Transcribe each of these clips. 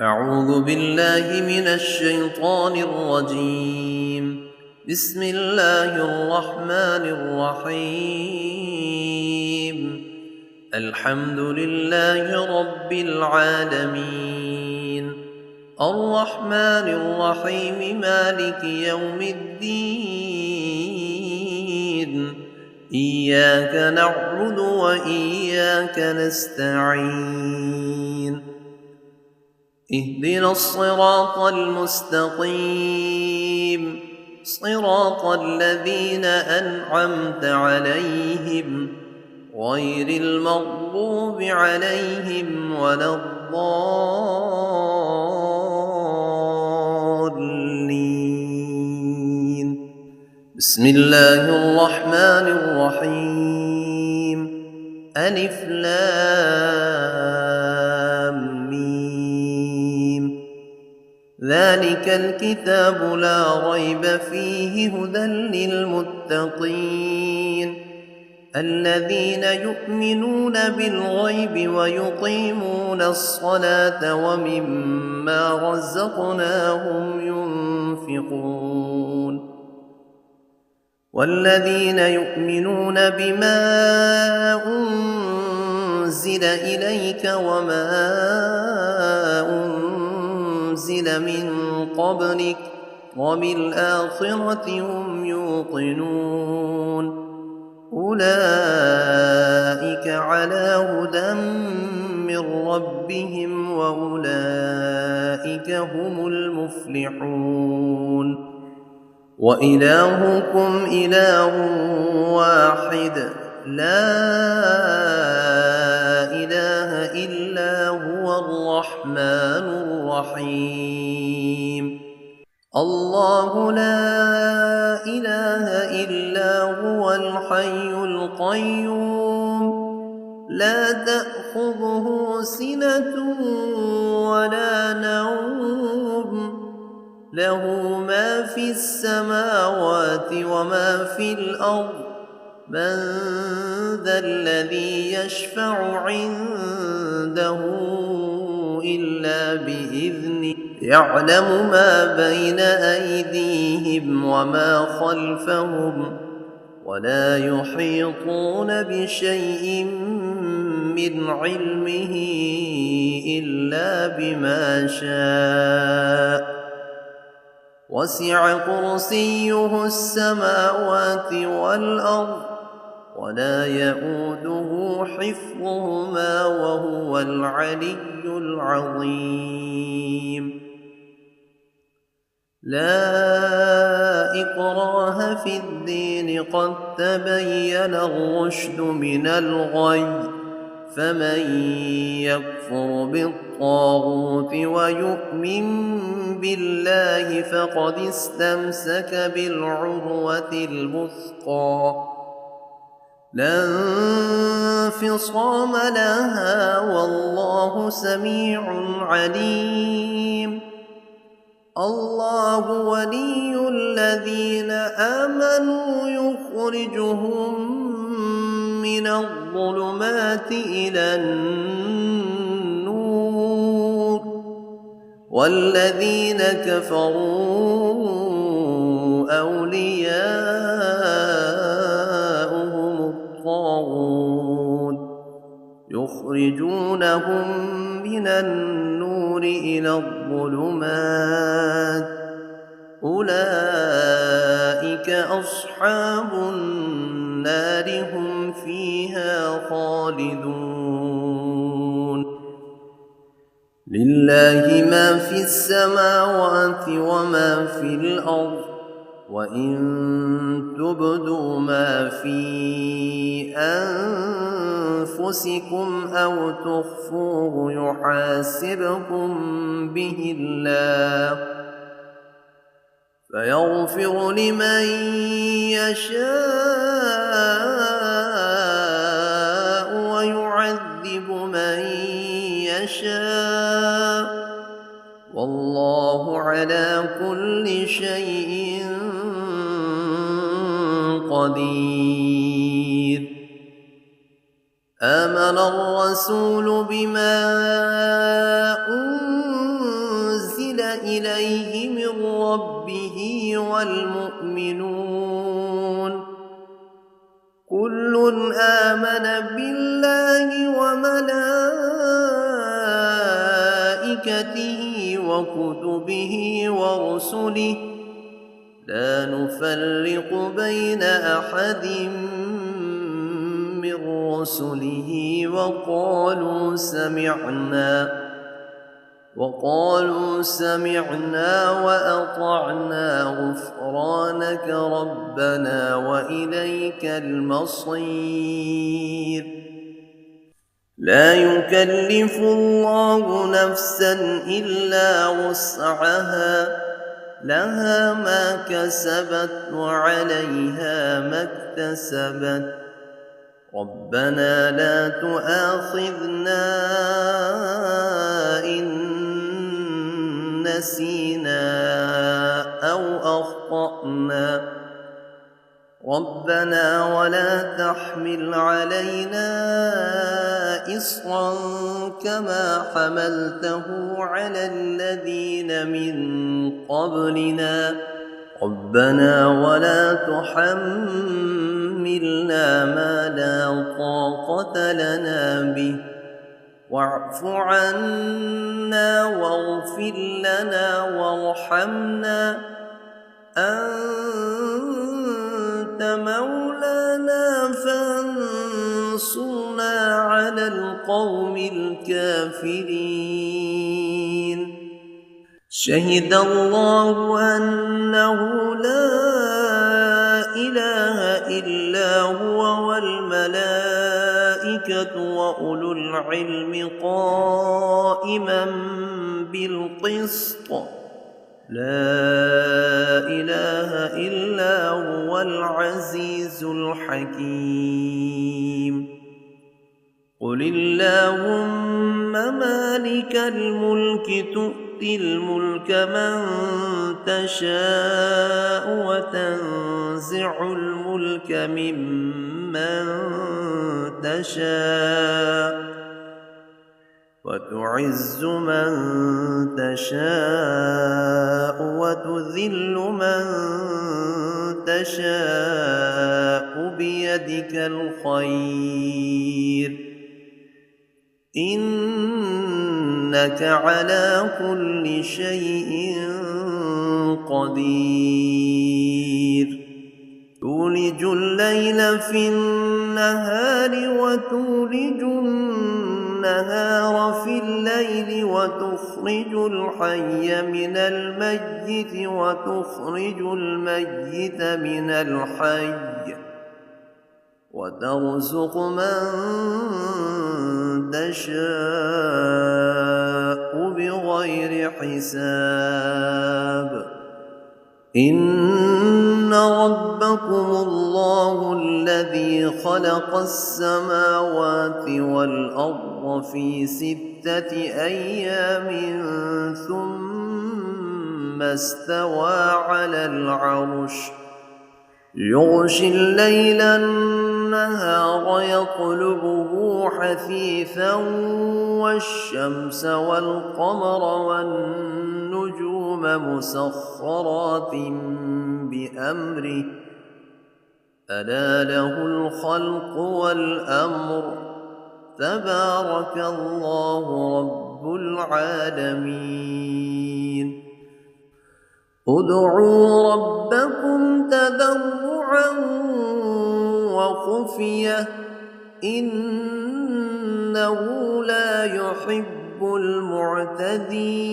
أعوذ بالله من الشيطان الرجيم. بسم الله الرحمن الرحيم. الحمد لله رب العالمين، الرحمن الرحيم، مالك يوم الدين. إياك نعبد وإياك نستعين. اهدنا الصراط المستقيم، صراط الذين أنعمت عليهم غير المغضوب عليهم ولا الضالين. بسم الله الرحمن الرحيم. ألف لام ميم. ذلك الكتاب لا ريب فيه هدى للمتقين الذين يؤمنون بالغيب ويقيمون الصلاة ومما رزقناهم ينفقون والذين يؤمنون بما أنزل إليك وما أنزل من قبلك وبالآخرة هم يوقنون أولئك على هدى من ربهم وأولئك هم المفلحون. وإلهكم إله واحد لا إله إلا هو الرحمن الرحيم. الله لا إله إلا هو الحي القيوم لا تأخذه سنة ولا نوم له ما في السماوات وما في الأرض من ذا الذي يشفع عنده إلا بإذنه يعلم ما بين أيديهم وما خلفهم ولا يحيطون بشيء من علمه إلا بما شاء وسع كرسيه السماوات والأرض ولا يئوده حفظهما وهو العلي العظيم. لا إكراه في الدين قد تبين الرشد من الغي فمن يكفر بالطاغوت ويؤمن بالله فقد استمسك بالعروة الوثقى لا انفصام لها والله سميع عليم. الله ولي الذين آمنوا يخرجهم من الظلمات إلى النور والذين كفروا أولياؤهم الطاغوت يخرجونهم من النور إلى الظلمات أولئك أصحاب النار هم فيها خالدون. لله ما في السماوات وما في الأرض وإن تبدوا ما في أنفسكم أو تخفوه يحاسبكم به الله فيغفر لمن يشاء ويعذب من يشاء والله على كل شيء قدير. آمن الرسول بما أنزل إليه من ربه والمؤمنون كل آمن بالله وملائكته وكتبه ورسله لا نفرق بين أحد من رسله وقالوا سمعنا وأطعنا غفرانك ربنا وإليك المصير لا يكلف الله نفسا إلا وسعها لها ما كسبت وعليها ما اكتسبت ربنا لا تؤاخذنا إن نسينا أو أخطأنا ربنا ولا تحمل علينا إصرا كما حملته على الذين من قبلنا ربنا ولا تحملنا ما لا طاقة لنا به واعف عنا واغفر لنا وارحمنا أنت مولانا فانصرنا على القوم الكافرين شهد الله أنه لا إله إلا هو والملائكة وأولو العلم قائما بالقسط لا إله إلا هو العزيز الحكيم قل اللهم مالك الملك تؤتي الملك من تشاء وتنزع الملك ممن تشاء وتعز من تشاء وتذل من تشاء بيدك الخير إنك على كل شيء قدير تولج الليل في النهار وتولج النهار في الليل وتخرج الحي من الميت وتخرج الميت من الحي وترزق من تشاء بغير حساب إن ربكم الله الذي خلق السماوات والأرض في 6 أيام ثم استوى على العرش يغشي الليل النهار يطلبه حثيثا والشمس والقمر والنجوم مسخرات بأمره ألا له الخلق والأمر تبارك الله رب العالمين ادعوا ربكم تضرعا وخفية إنه لا يحب المعتدين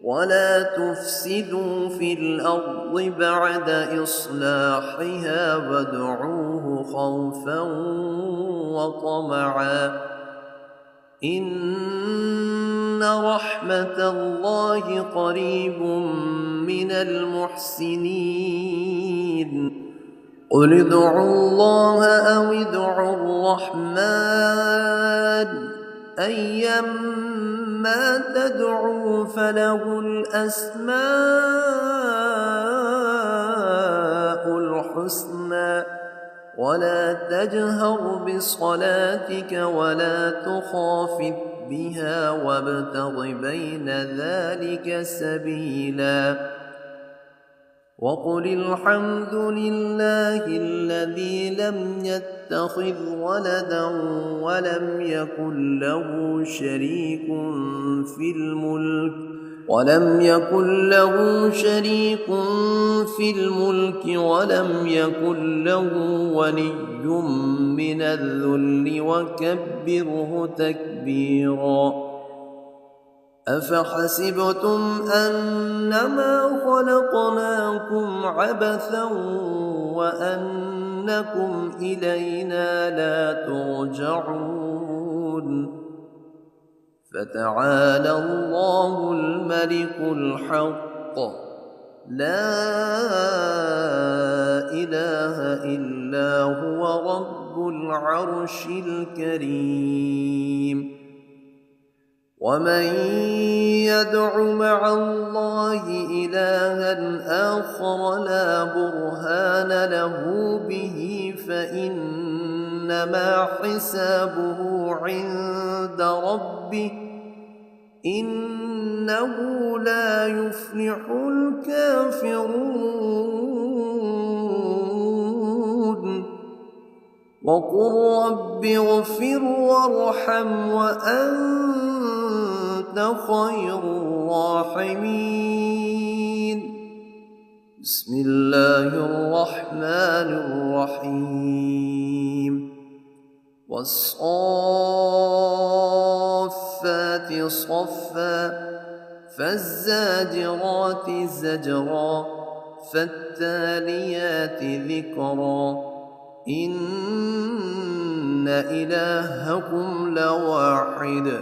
ولا تفسدوا في الأرض بعد إصلاحها وادعوه خوفا وطمعا إن رحمة الله قريب من المحسنين قل ادعوا الله أو ادعوا الرحمن أيما تدعوا فله الأسماء الحسنى ولا تجهر بصلاتك ولا تخافت بها وابتغ بين ذلك سبيلا وقل الحمد لله الذي لم يتخذ ولدا ولم يكن له شريك في الملك ولم ولم يكن له ولي من الذل وكبره تكبيرا أفحسبتم أنما خلقناكم عبثا وأنكم إلينا لا ترجعون فتعالى الله الملك الحق لا إله إلا هو رب العرش الكريم ومن يدع مع الله إلها آخر لا برهان له به فإنما حسابه عند ربه إنه لا يفلح الكافرون وقل رب اغفر وارحم وأنت خير الراحمين بسم الله الرحمن الرحيم والصافات صفا فالزاجرات زجرا فالتاليات ذكرا إن إلهكم لواحد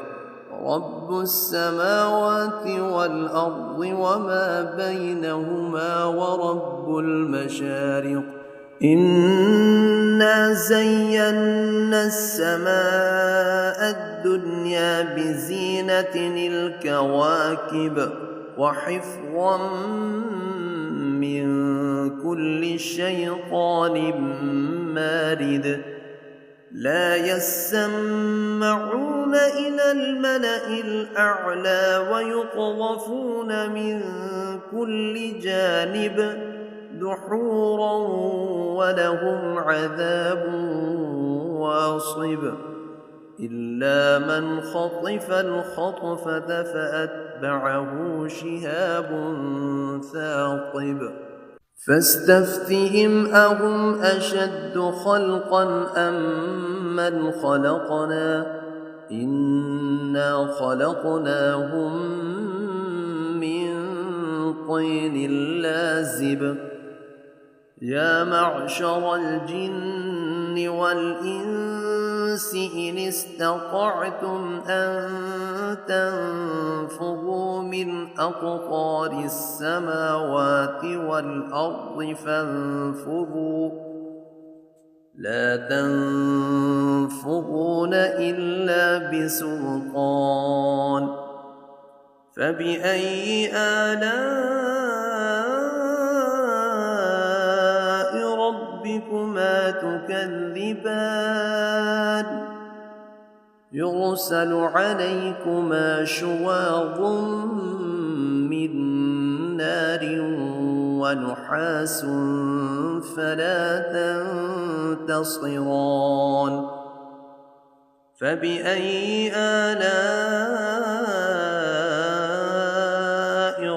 رب السماوات والأرض وما بينهما ورب المشارق إنا زينا السماء الدنيا بزينة الكواكب وحفظا من كل شيطان مارد لا يسمعون إلى الملأ الأعلى ويقذفون من كل جانب دحورا ولهم عذاب واصب إلا من خطف الخطفة فأتبعه شهاب ثاقب فاستفتهم أهم أشد خلقا أم من خلقنا إنا خلقناهم من طين لازب يا معشر الجن والإنس إن استطعتم أن تنفذوا من أقطار السماوات والأرض فانفذوا لا تنفذون إلا بسلطان فبأي آلاء ربكما تكذبان يرسل عليكما شواظ من نار ونحاس فلا تنتصران فبأي آلاء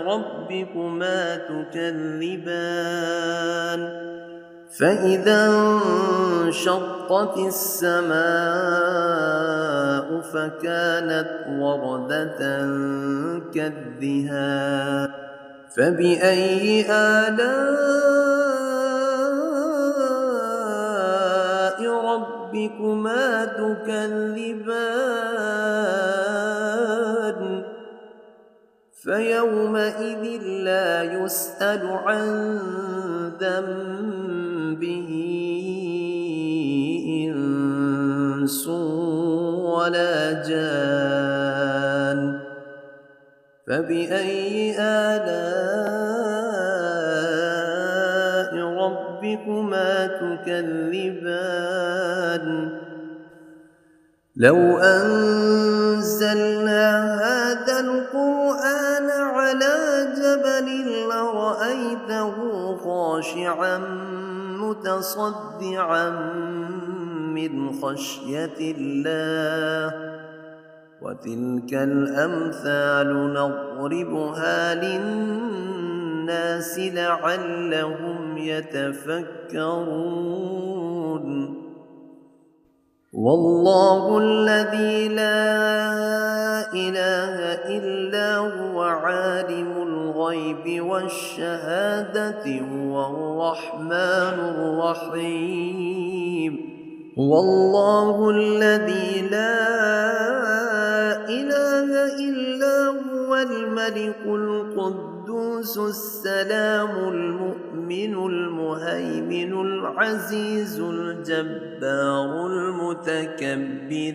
ربكما تكذبان فإذا انشقت السماء فكانت وردة كالدهان فبأي آلاء ربكما تكذبان فيومئذ لا يسأل عن ذنبه إنس ولا جان فبأي آلاء ربكما تكذبان لو أنزلنا أنزلنا هذا القرآن على جبل لرأيته خاشعا متصدعا من خشية الله وتلك الأمثال نضربها للناس لعلهم يتفكرون والله الذي لا إله إلا هو عالم الغيب والشهادة هو الرحمن الرحيم والله الذي لا إله إلا هو الملك القدوس السلام المؤمن المهيمن العزيز الجبار المتكبر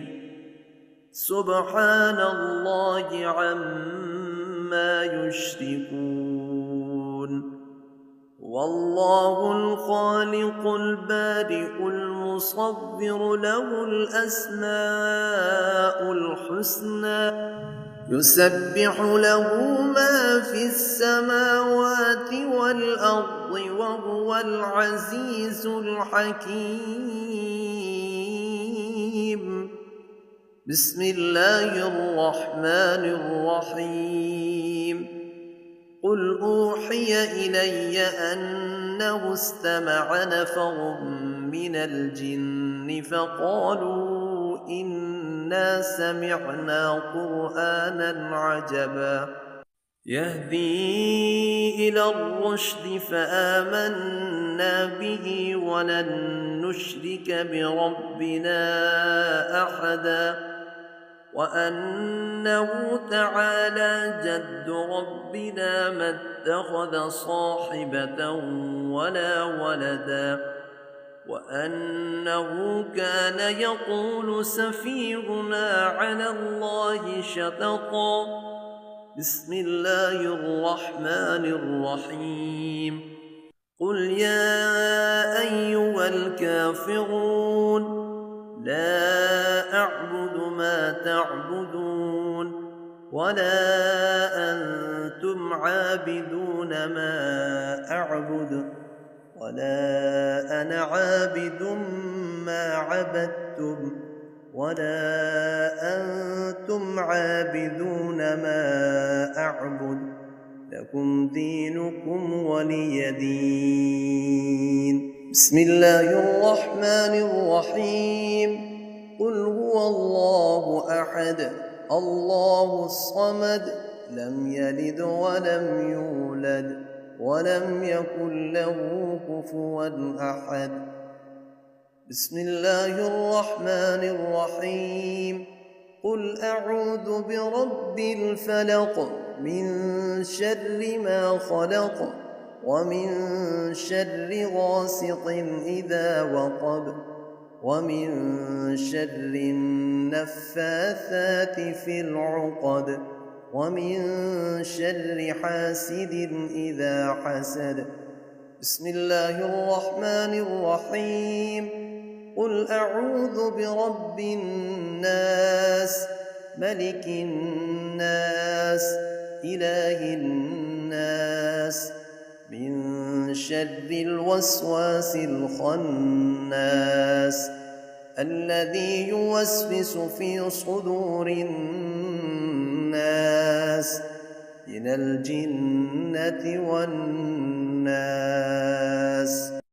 سبحان الله عما يشركون والله الخالق البارئ المصور له الأسماء الحسنى يسبح له ما في السماوات والأرض وهو العزيز الحكيم بسم الله الرحمن الرحيم قل أوحي إلي أنه استمع نفر من الجن فقالوا إنا سمعنا قرآنا عجبا يهدي إلى الرشد فآمنا به ولن نشرك بربنا أحدا وأنه تعالى جد ربنا ما اتخذ صاحبة ولا ولدا وأنه كان يقول سفيهنا على الله شططا بسم الله الرحمن الرحيم قل يا أيها الكافرون لا أعبد ما تعبدون ولا أنتم عابدون ما أعبد ولا أنا عابد ما عبدتم ولا أنتم عابدون ما أعبد لكم دينكم ولي دين بسم الله الرحمن الرحيم قل هو الله أحد الله الصمد لم يلد ولم يولد ولم يكن له كفوا أحد بسم الله الرحمن الرحيم قل أعوذ برب الفلق من شر ما خلق ومن شر غاسق إذا وقب ومن شر النفاثات في العقد ومن شر حاسد إذا حسد بسم الله الرحمن الرحيم قل أعوذ برب الناس ملك الناس إله الناس من شر الوسواس الخناس الذي يوسوس في صدور الناس من الجنة والناس